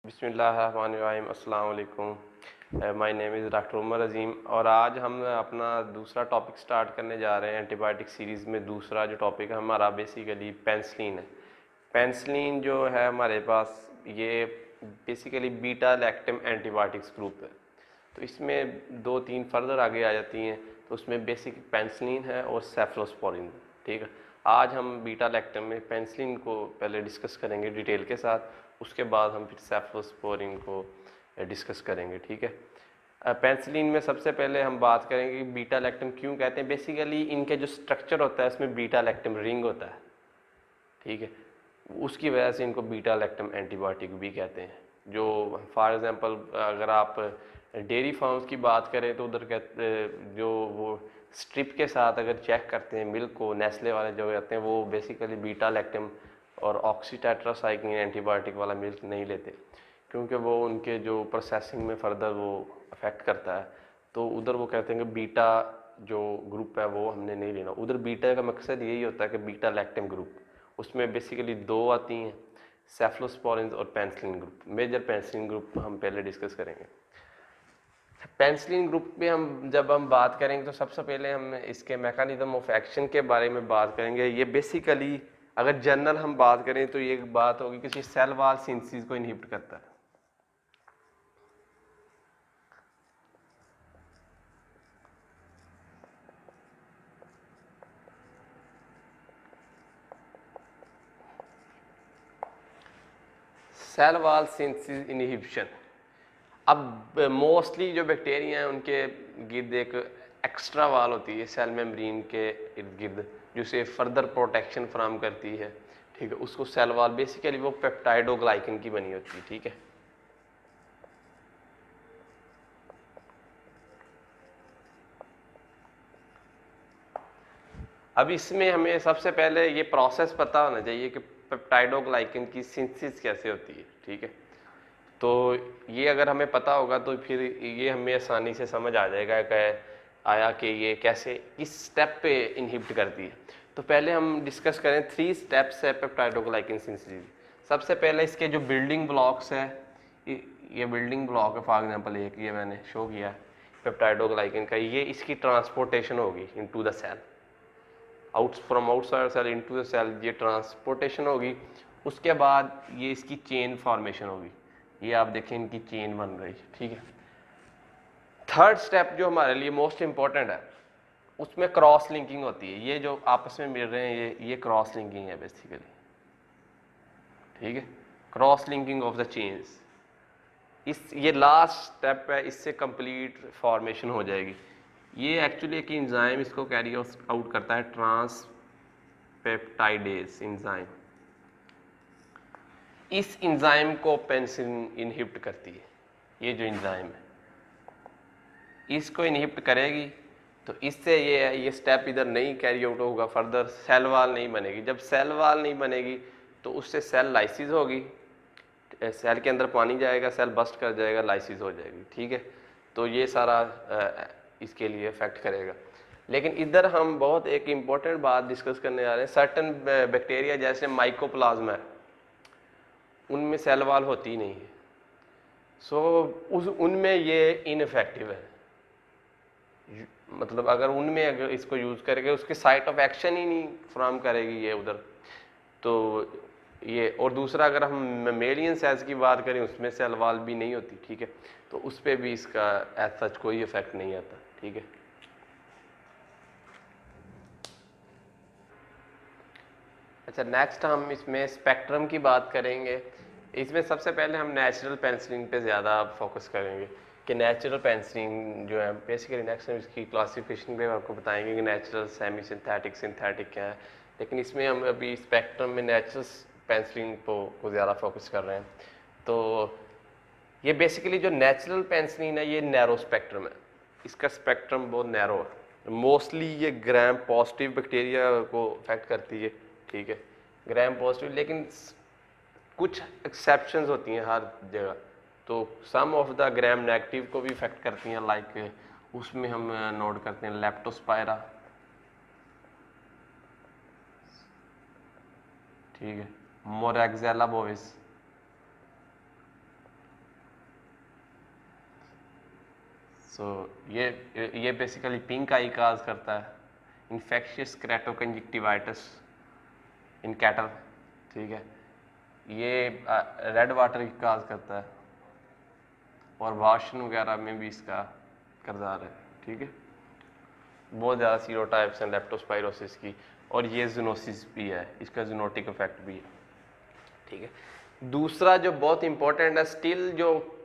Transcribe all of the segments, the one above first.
बिस्मिल्लाहिर्रहमानिर्रहीम, अस्सलाम वालेकुम। My name is doctor Umar Azeem और आज हम अपना दूसरा टॉपिक स्टार्ट करने जा रहे हैं। एंटीबायोटिक सीरीज़ में दूसरा जो टॉपिक है हमारा बेसिकली पेनिसिलिन है। पेनिसिलिन जो है हमारे पास ये basically beta lactam antibiotics group है। तो इसमें दो तीन फर्दर आगे आ जाती हैं। तो उसमें बेसिक पेनिसिलिन है और सेफ्लोस्पोरिन, ठीक है। आज हम बीटा लैक्टम में पेनिसिलिन को पहले डिस्कस करेंगे डिटेल के साथ, उसके बाद हम फिर सेफ्लोस्पोरिन को डिस्कस करेंगे, ठीक है। पेनिसिलिन में सबसे पहले हम बात करेंगे कि बीटा लैक्टम क्यों कहते हैं। बेसिकली इनके जो स्ट्रक्चर होता है उसमें बीटा लैक्टम रिंग होता है, ठीक है। उसकी वजह से इनको बीटा लैक्टम एंटीबायोटिक भी कहते हैं। जो फॉर एग्जांपल अगर आप डेयरी फार्म्स की बात करें तो उधर कहते जो वो स्ट्रिप के साथ अगर चेक करते हैं मिल्क को, नेस्ले वाले जो कहते हैं वो बेसिकली बीटा लैक्टम और ऑक्सीटेट्रासाइक्लिन एंटीबायोटिक वाला मिल्क नहीं लेते, क्योंकि वो उनके जो प्रोसेसिंग में फर्दर वो अफेक्ट करता है। तो उधर वो कहते हैं कि बीटा जो ग्रुप है वो हमने नहीं लेना। उधर बीटा का मकसद यही होता है कि बीटा लैक्टम ग्रुप, उसमें बेसिकली दो आती हैं, सेफ्लोस्पोरिन और penicillin group. Major penicillin group हम पहले डिस्कस करेंगे। पेनिसिलिन ग्रुप में हम जब हम बात करेंगे तो सबसे पहले हम इसके मैकेनिज्म ऑफ एक्शन के बारे में बात करेंगे। ये बेसिकली अगर जनरल हम बात करें तो ये बात होगी किसी सेल वॉल सिंथेसिस को इनहिबिट करता है। Cell wall synthesis inhibition. अब मोस्टली जो बैक्टीरिया हैं उनके गिर्द एक एक्स्ट्रा वाल होती है सेल मेम्ब्रेन के इर्द गिर्द, जिसे फर्दर प्रोटेक्शन फराहम करती है, ठीक है। उसको सेल वाल बेसिकली वो पेप्टाइडोग्लाइकन की बनी होती है, ठीक है। अब इसमें हमें सबसे पहले ये प्रोसेस पता होना चाहिए कि पेप्टाइडोग्लाइकन की सिंथेसिस कैसे होती है, ठीक है। तो ये अगर हमें पता होगा तो फिर ये हमें आसानी से समझ आ जाएगा कि आया कि ये कैसे किस स्टेप पे इनहिबिट करती है। तो पहले हम डिस्कस करें 3 स्टेप्स है पेप्टाइडोग्लाइकन सिंथेसिस। सबसे पहले इसके जो बिल्डिंग ब्लॉक्स है, ये बिल्डिंग ब्लॉक है। फॉर एग्जांपल एक ये मैंने शो किया पेप्टाइडोग्लाइकन का, ये इसकी ट्रांसपोर्टेशन होगी into the cell, out from outside cell into the cell, ये ट्रांसपोर्टेशन होगी। उसके बाद ये इसकी चेन फॉर्मेशन होगी। ये आप देखें इनकी चेन बन रही है, ठीक है। थर्ड स्टेप जो हमारे लिए मोस्ट इंपॉर्टेंट है, उसमें क्रॉस लिंकिंग होती है। ये जो आपस में मिल रहे हैं ये क्रॉस लिंकिंग है बेसिकली, ठीक है। Cross linking of the chains, इस ये लास्ट स्टेप है, इससे कंप्लीट फॉर्मेशन हो जाएगी। ये एक्चुअली एक इंजाइम इसको कैरी आउट करता है, ट्रांसपेप्टाइडेज इंजाइम। इस इंजाइम को पेनिसिलिन इनहिबिट करती है। ये जो इंजाइम है इसको इनहिबिट करेगी, तो इससे ये स्टेप इधर नहीं कैरी आउट होगा, फर्दर सेल वाल नहीं बनेगी। जब सेल वाल नहीं बनेगी तो उससे सेल लाइसिस होगी, सेल के अंदर पानी जाएगा, सेल बस्ट कर जाएगा, लाइसिस हो जाएगी, ठीक है। तो ये सारा इसके लिए इफेक्ट करेगा। लेकिन इधर हम बहुत एक इम्पॉर्टेंट बात डिस्कस करने जा रहे हैं। सर्टन बैक्टीरिया जैसे माइकोप्लाज्मा है, उनमें सेल वाल होती नहीं है, सो उनमें ये इनफेक्टिव है। मतलब अगर उनमें अगर इसको यूज़ करेंगे उसके साइट ऑफ एक्शन ही नहीं फ्राहम करेगी ये उधर। तो ये, और दूसरा अगर हम मेमेलियन सेल्स की बात करें उसमें सेल वाल भी नहीं होती, ठीक है। तो उस पर भी इसका एज सच कोई इफेक्ट नहीं आता, ठीक है। अच्छा, नेक्स्ट हम इसमें स्पेक्ट्रम की बात करेंगे। इसमें सबसे पहले हम नेचुरल पेनिसिलिन पे ज़्यादा फोकस करेंगे कि नेचुरल पेनिसिलिन जो है बेसिकली नेक्स्ट हम इसकी क्लासिफिकेशन पे आपको बताएंगे कि नेचुरल, सेमी सिंथेटिक, सिंथेटिक क्या है। लेकिन इसमें हम अभी स्पेक्ट्रम में नेचुरल पेनिसिलिन को ज़्यादा फोकस कर रहे हैं। तो ये बेसिकली जो नेचुरल पेनिसिलिन है ये नैरो स्पेक्ट्रम है, इसका स्पेक्ट्रम बहुत नैरो है। मोस्टली ये ग्राम पॉजिटिव बैक्टीरिया को अफेक्ट करती है, ठीक है, ग्राम पॉजिटिव। लेकिन कुछ एक्सेप्शंस होती हैं हर जगह, तो सम ऑफ द ग्राम नेगेटिव को भी इफेक्ट करती हैं। लाइक उसमें हम नोट करते हैं लेप्टोस्पायरा, ठीक है, मोरैक्जेला बोविस, सो ये बेसिकली पिंक आई काज करता है, इन्फेक्शियस केराटोकंजक्टिवाइटिस इन कैटल, ठीक है। ये रेड वाटर की काज करता है और वाशन वगैरह में भी इसका किरदार है, ठीक है। बहुत ज़्यादा सीरोटाइप्स हैं लेप्टोस्पाइरोसिस की, और ये जूनोसिस भी है, इसका जूनोटिक इफेक्ट भी है, ठीक है। दूसरा जो बहुत इंपॉर्टेंट है स्टिल, जो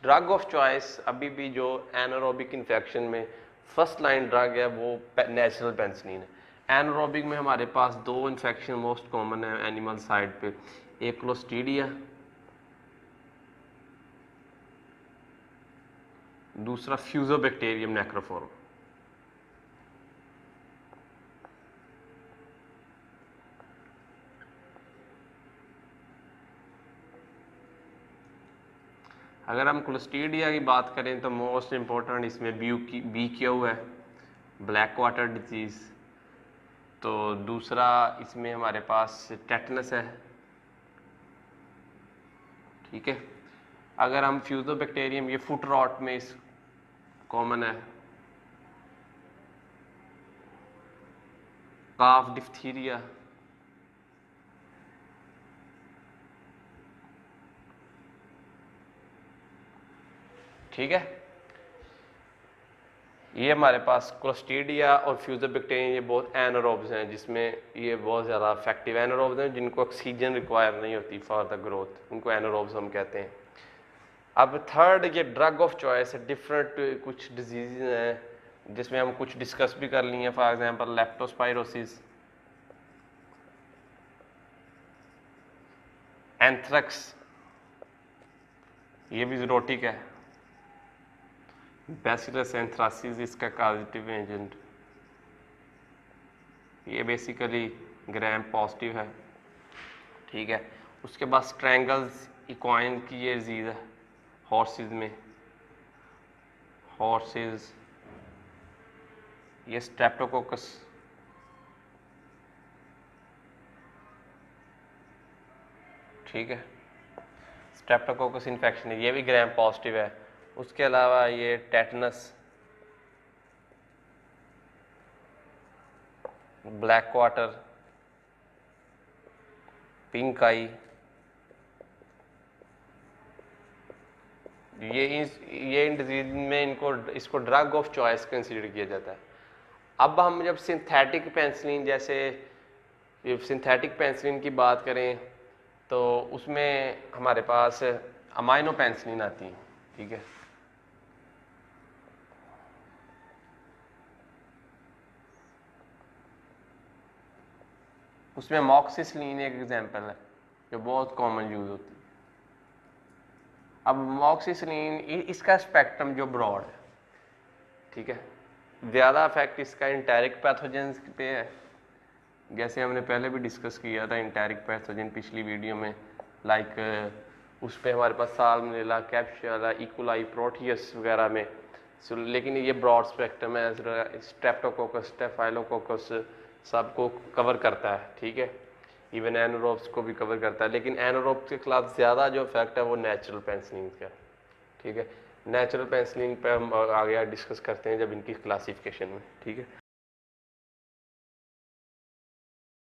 ड्रग ऑफ चॉइस अभी भी जो एनारोबिक इन्फेक्शन में फर्स्ट लाइन ड्रग है वो नेचुरल पेनिसिलिन है। एनारोबिक में हमारे पास दो इन्फेक्शन मोस्ट कॉमन है एनिमल साइड पे, एक क्लोस्ट्रीडिया, दूसरा फ्यूजोबैक्टीरियम नेक्रोफोरम। अगर हम क्लोस्ट्रीडिया की बात करें तो मोस्ट इम्पोर्टेंट इसमें BQ है, ब्लैक वाटर डिजीज़। तो दूसरा इसमें हमारे पास टेटनस है, ठीक है। अगर हम फ्यूजोबैक्टीरियम, ये फुट रॉट में इस कॉमन है, काफ डिफ्थीरिया, ठीक है। ये हमारे पास क्लोस्ट्रीडिया और फ्यूजोबैक्टीरियम ये बहुत एनारोब्स हैं, जिसमें ये बहुत ज़्यादा इफेक्टिव एनारोब्स हैं जिनको ऑक्सीजन रिक्वायर नहीं होती फॉर द ग्रोथ, उनको एनारोब्स हम कहते हैं। अब थर्ड, ये ड्रग ऑफ चॉइस है, डिफरेंट कुछ डिजीज़ हैं जिसमें हम कुछ डिस्कस भी कर लिए हैं, फॉर एग्जांपल लेप्टोस्पाइरोसिस, एंथ्रेक्स, ये भी ज़ूनोटिक है, बैसिलस एंथ्रासिस इसका कॉजेटिव एजेंट, ये बेसिकली ग्राम पॉजिटिव है, ठीक है। उसके बाद स्ट्रैंगल्स इक्वाइन की ये डिजीज़ है हॉर्सेस में, हॉर्सेस, ये स्ट्रेप्टोकोकस, ठीक है, स्ट्रेप्टोकोकस इन्फेक्शन है, ये भी ग्राम पॉजिटिव है। उसके अलावा ये टेटनस, ब्लैक वाटर, पिंक आई, ये इन डिजीज में इसको ड्रग ऑफ चॉइस कंसीडर किया जाता है। अब हम जब सिंथेटिक पेनिसिलिन, जैसे सिंथेटिक पेनिसिलिन की बात करें तो उसमें हमारे पास अमाइनो पेनिसिलिन आती है, ठीक है। उसमें मॉक्सिसिलिन एक एग्जांपल है जो बहुत कॉमन यूज होती है। अब मॉक्सिसिलिन इसका स्पेक्ट्रम जो ब्रॉड है, ठीक है, ज़्यादा इफेक्ट इसका इंटेरिक पैथोजेंस पे है, जैसे हमने पहले भी डिस्कस किया था इंटेरिक पैथोजन पिछली वीडियो में, लाइक उस पर हमारे पास साल्मोनेला, कैप्सुला, इकोलाई, प्रोटियस वगैरह में। लेकिन ये ब्रॉड स्पेक्ट्रम है, स्ट्रेप्टोकोकस, स्टेफाइलोकोकस सबको कवर करता है, ठीक है। इवन एनारोब्स को भी कवर करता है, लेकिन एनारोब्स के खिलाफ ज़्यादा जो इफेक्ट है वो नेचुरल पेनिसिलिन का, ठीक है। नेचुरल पेनिसिलिन पे हम आगे डिस्कस करते हैं जब इनकी क्लासिफिकेशन में, ठीक है।